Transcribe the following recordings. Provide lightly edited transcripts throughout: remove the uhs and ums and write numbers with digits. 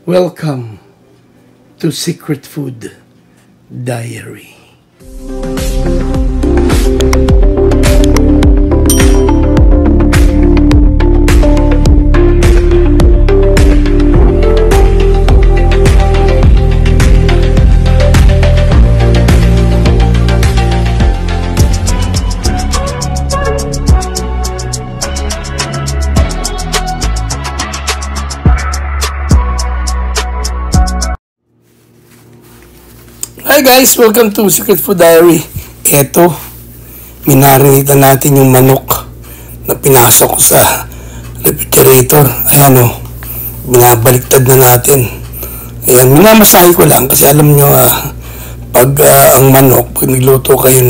Welcome to Secret Food Diary. Hi guys! Welcome to Secret Food Diary. Eto, minarinita natin yung manok na pinasok ko sa refrigerator. Ayan o, binabaliktad na natin. Ayan, minamasahe ko lang kasi alam nyo, pag ang manok, pag nagluto kayo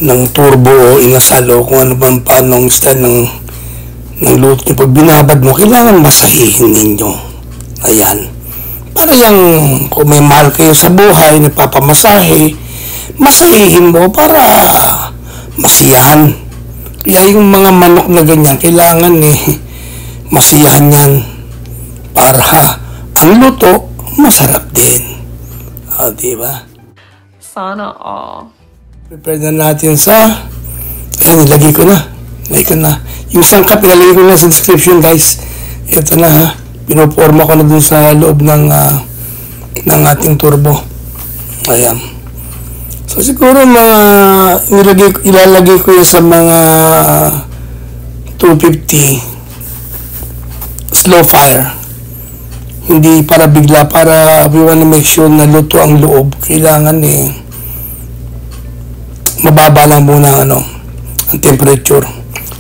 ng turbo o inasal o kung ano bang paanong style ng luto nyo, pag binabad mo, kailangan masahihin ninyo. Ayan. Para yung kung may mahal kayo sa buhay, nagpapamasahe, masahihin mo para masiyahan. Kaya yung mga manok na ganyan, kailangan masiyahan yan para ang luto masarap din. Diba? Sana all. Prepare na natin sa, ayan, nilagay ko na. Yung sangkap, nilagay ko na sa description guys. Ito na pinoporma ko na dun sa loob ng ating turbo. Ayan. So siguro ilalagay ko yan sa mga 250 slow fire. Hindi para bigla, para we wanna make sure na luto ang loob. Kailangan mababa lang muna ang temperature.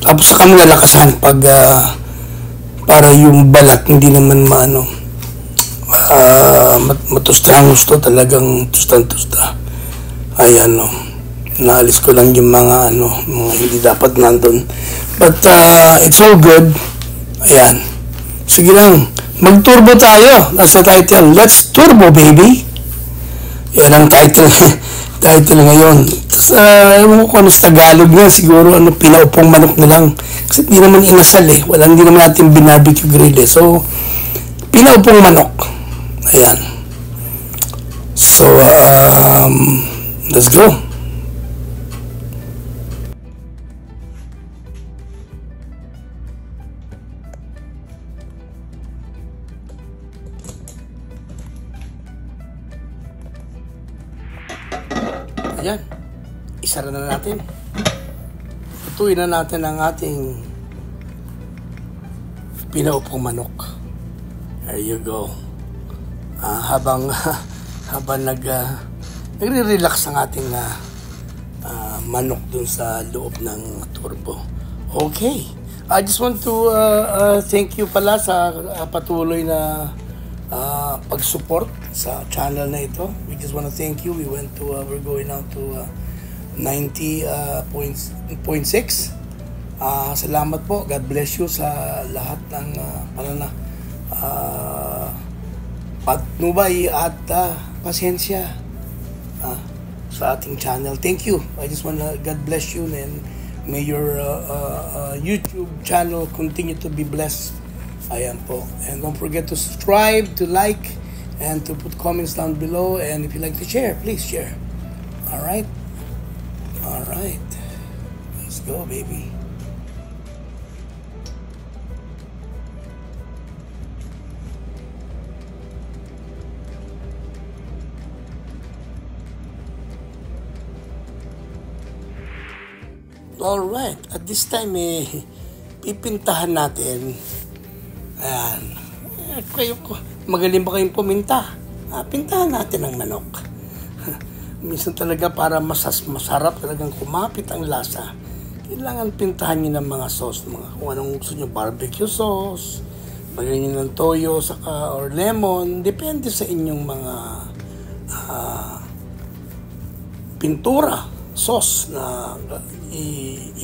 Tapos saka mo lalakasan pag para yung balat hindi naman matustahan gusto, talagang tusta. Ayan naalis ko lang yung mga mga hindi dapat nandun, but it's all good. Ayan, sige lang, mag-turbo tayo. That's the title, let's turbo baby. Yan ang title ngayon. Tapos ewan ko kung ano sa Tagalog nga, siguro pinaupong manok na lang. Kasi hindi naman inasal hindi naman natin binarbecue grill So, pinaupong manok. Ayan. So, let's go. Ayan. Isara na natin. Tutuin na natin ang ating pinaupong manok. There you go. Habang nagre-relax ang ating manok dun sa loob ng turbo. Okay. I just want to thank you pala sa patuloy na pag-support sa channel na ito. We just want to thank you. We're going now to 90.6. Salamat po. God bless you sa lahat ng patnubay at pasensya sa ating channel. Thank you. I just want to God bless you, and may your YouTube channel continue to be blessed. Ayan po. And don't forget to subscribe, to like, and to put comments down below. And if you like to share, please share. Alright? Alright. Let's go, baby. Alright. At this time, pipintahan natin. Ayan. Magaling ba kayong puminta? Pintahan natin ang manok. Minsan talaga para masarap talagang kumapit ang lasa. Kailangan pintahan nyo ng mga sauce. Kung anong gusto nyo, barbecue sauce, bagay nyo ng toyo, or lemon. Depende sa inyong mga pintura, sauce na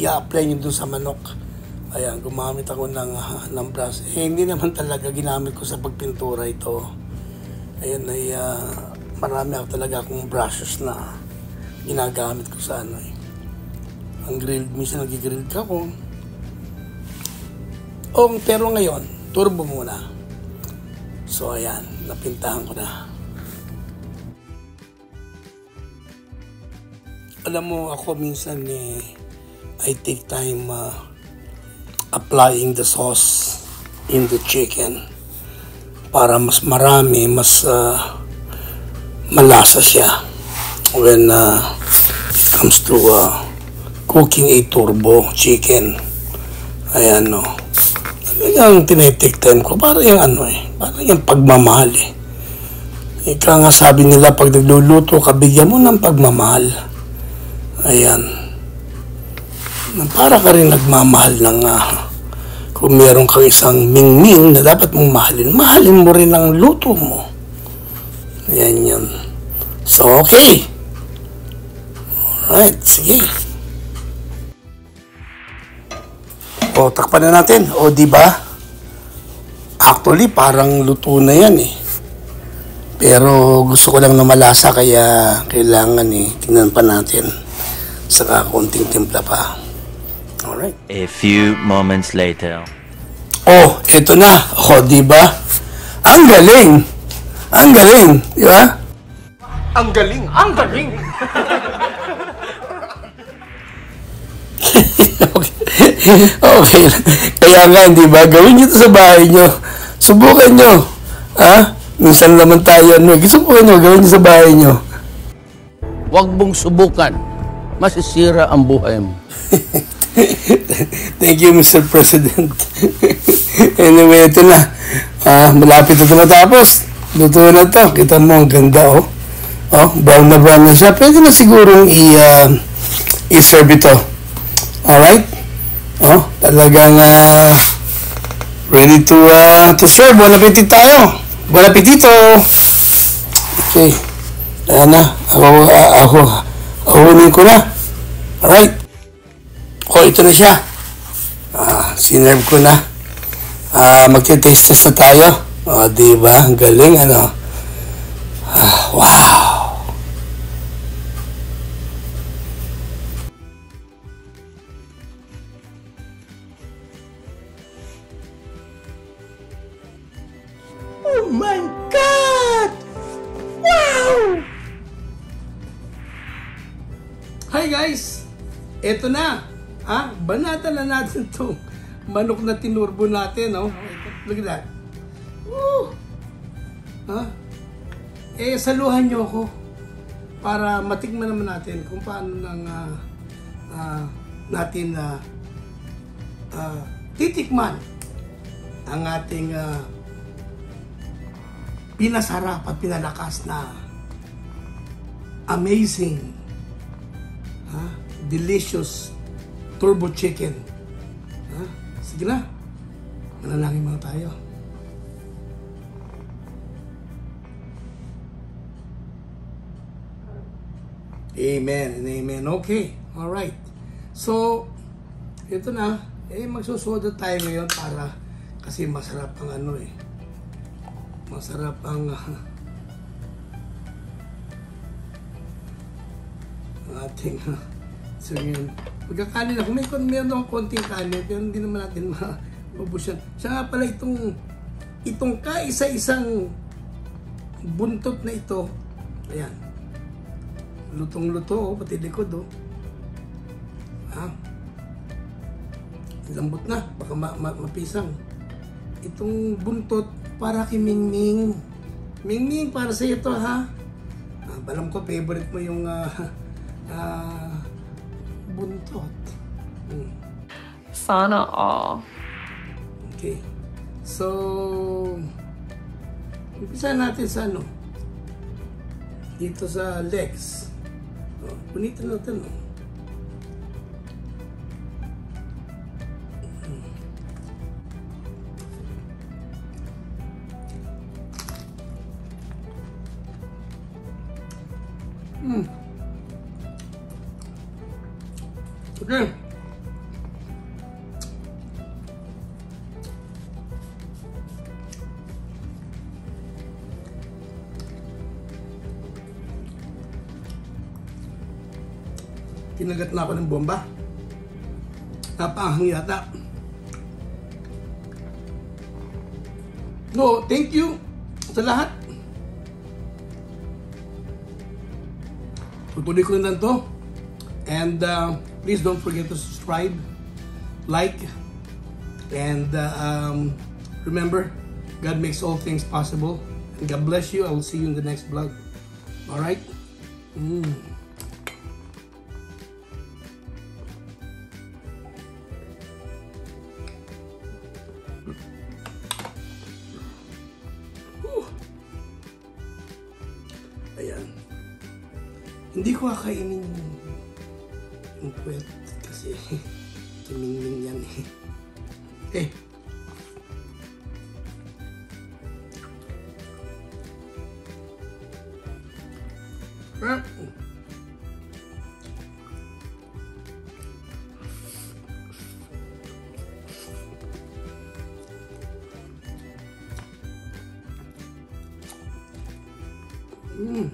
i-apply nyo dun sa manok. Ayan, gumamit ako ng brush. Hindi naman talaga ginamit ko sa pagpintura ito. Ayan, marami ako talaga akong brushes na ginagamit ko sa ang grill. Minsan nag-grill ka ko. Pero ngayon, turbo muna. So ayan, napintahan ko na. Alam mo, ako minsan I take time applying the sauce in the chicken para mas marami, mas malasa siya when it comes to cooking a turbo chicken. Ayan, no. Talagang tinitake time ko para yung para yung pagmamahal Ika nga sabi nila, pag nagluluto ka, bigyan mo ng pagmamahal. Ayan. Para ka rin nagmamahal ng kung meron kang isang mingming na dapat mong mahalin, mahalin mo rin ang luto mo. Ayan yun. So, okay. Alright, sige. O, takpan na natin. O, di ba? Actually, parang luto na yan Pero gusto ko lang na malasa, kaya kailangan tingnan pa natin. Saka konting timpla pa. Alright. A few moments later. Oh, eto na. O, di ba? Ang galing! Ang galing! Di ba? Ang galing! Ang galing! Okay. Kaya nga, di ba? Gawin nyo ito sa bahay nyo. Subukan nyo. Minsan naman tayo, subukan nyo, gawin nyo sa bahay nyo. Huwag mong subukan. Masisira ang buhay mo. Thank you, Mr. President. Anyway, ito na. Malapit na ito matapos. Luto na ito. Kita mo, ang ganda, brown na siya. Pwede na sigurong i-serve ito. Alright? Talagang ready to serve. Bon appetit tayo. Bon appetito. Okay. Ayan na. Ahunin ko na. Alright. Ito na siya. Sinerve ko na. Magte-taste test na tayo. Diba? Ang galing, wow. Oh my God! Wow! Hi guys! Ito na! Banata na natin itong manok na tinurbo natin, Look at that. Woo! Saluhan nyo ako para matikman naman natin kung paano natin titikman ang ating pinasarap at pinalakas na amazing, delicious turbo chicken. Sige na. Manalangin muna tayo. Amen and amen. Okay. Alright. So, ito na. Magsusoda tayo ngayon para kasi masarap ang masarap ang ating so yun. Pagkakanin ako, meron akong konting kanin, pero hindi naman natin mabusyan. Siya nga pala itong kaisa-isang buntot na ito, ayan, lutong-luto, pati likod, lambot na, baka mapisang. Itong buntot, para kay Mingming. Mingming, para sa ito, alam ko, favorite mo yung buntot. Sana all. Okay. So, umpisa natin sa dito sa legs. Punitin natin, Okay. Kinagat na ako ng bomba. Napahang yata. No, thank you. Basta lahat. Tutuloy ko rin lang to. And please don't forget to subscribe, like, and remember, God makes all things possible. And God bless you. I will see you in the next vlog. Alright? Ayan. Hindi ko kakainin yung puwet kasi kimingling yan eh. Okay. Mm.